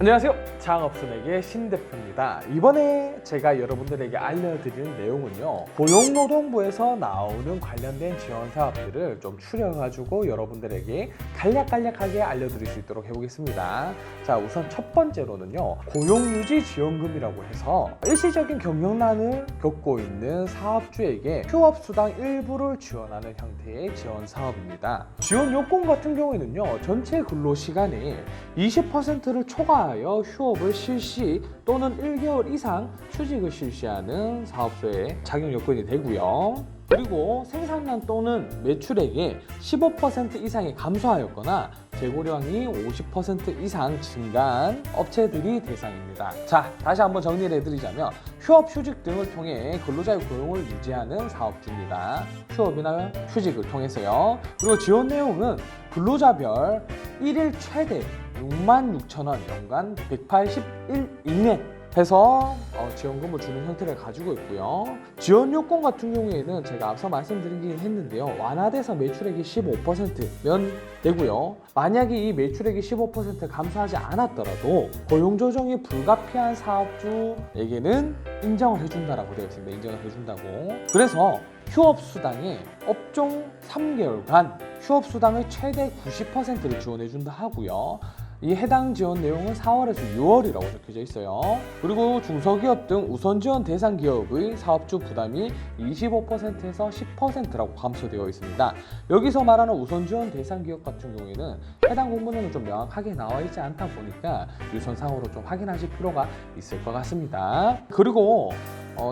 안녕하세요. 장업순에게 신대표입니다. 이번에 제가 여러분들에게 알려드리는 내용은요, 고용노동부에서 나오는 관련된 지원 사업들을 좀 추려가지고 여러분들에게 간략간략하게 알려드릴 수 있도록 해보겠습니다. 자, 우선 첫 번째로는요, 고용유지지원금이라고 해서 일시적인 경영난을 겪고 있는 사업주에게 휴업수당 일부를 지원하는 형태의 지원 사업입니다. 지원 요건 같은 경우에는요, 전체 근로시간의 20%를 초과하여 휴업을 실시 또는 1개월 이상 휴직을 실시하는 사업소의 자격 요건이 되고요. 그리고 생산량 또는 매출액의 15% 이상이 감소하였거나 재고량이 50% 이상 증가한 업체들이 대상입니다. 자, 다시 한번 정리를 해드리자면 휴업, 휴직 등을 통해 근로자의 고용을 유지하는 사업주입니다. 휴업이나 휴직을 통해서요. 그리고 지원 내용은 근로자별 1일 최대 66,000원, 연간 181일 이내 해서 지원금을 주는 형태를 가지고 있고요. 지원 요건 같은 경우에는 제가 앞서 말씀드리긴 했는데요, 완화돼서 매출액이 15%면 되고요. 만약에 이 매출액이 15% 감소하지 않았더라도 고용조정이 불가피한 사업주에게는 인정을 해준다라고 되어 있습니다. 인정을 해준다고. 그래서 휴업수당의 업종 3개월간 휴업수당의 최대 90%를 지원해준다 하고요. 이 해당 지원 내용은 4월에서 6월이라고 적혀져 있어요. 그리고 중소기업 등 우선지원 대상 기업의 사업주 부담이 25%에서 10%라고 감소되어 있습니다. 여기서 말하는 우선지원 대상 기업 같은 경우에는 해당 공문에는 좀 명확하게 나와 있지 않다 보니까 유선상으로 좀 확인하실 필요가 있을 것 같습니다. 그리고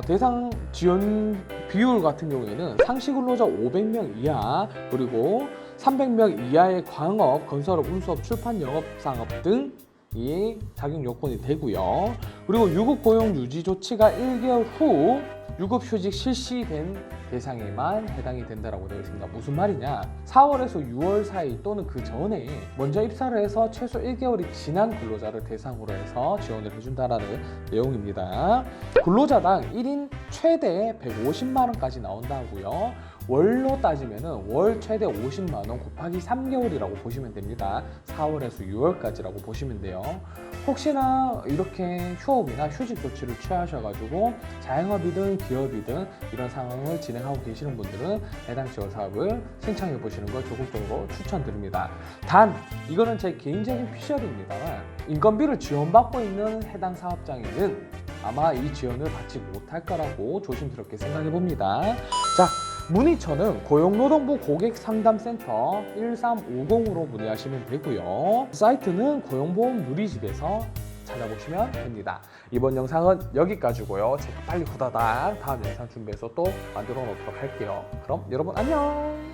대상 지원 비율 같은 경우에는 상시 근로자 500명 이하, 그리고 300명 이하의 광업, 건설업, 운수업, 출판, 영업상업 등이 자격 요건이 되고요. 그리고 유급 고용 유지 조치가 1개월 후 유급 휴직 실시된 대상에만 해당이 된다고 되어 있습니다. 무슨 말이냐? 4월에서 6월 사이 또는 그 전에 먼저 입사를 해서 최소 1개월이 지난 근로자를 대상으로 해서 지원을 해준다는 내용입니다. 근로자당 1인 최대 150만 원까지 나온다고요. 월로 따지면은 월 최대 50만 원 곱하기 3개월이라고 보시면 됩니다. 4월에서 6월까지라고 보시면 돼요. 혹시나 이렇게 휴업이나 휴직 조치를 취하셔가지고 자영업이든 기업이든 이런 상황을 진행하고 계시는 분들은 해당 지원 사업을 신청해 보시는 걸 적극적으로 추천드립니다. 단 이거는 제 개인적인 피셜입니다만 인건비를 지원받고 있는 해당 사업장에는 아마 이 지원을 받지 못할 거라고 조심스럽게 생각해 봅니다. 자, 문의처는 고용노동부 고객상담센터 1350으로 문의하시면 되고요. 사이트는 고용보험 누리집에서 찾아보시면 됩니다. 이번 영상은 여기까지고요. 제가 빨리 후다닥 다음 영상 준비해서 또 만들어 놓도록 할게요. 그럼 여러분 안녕!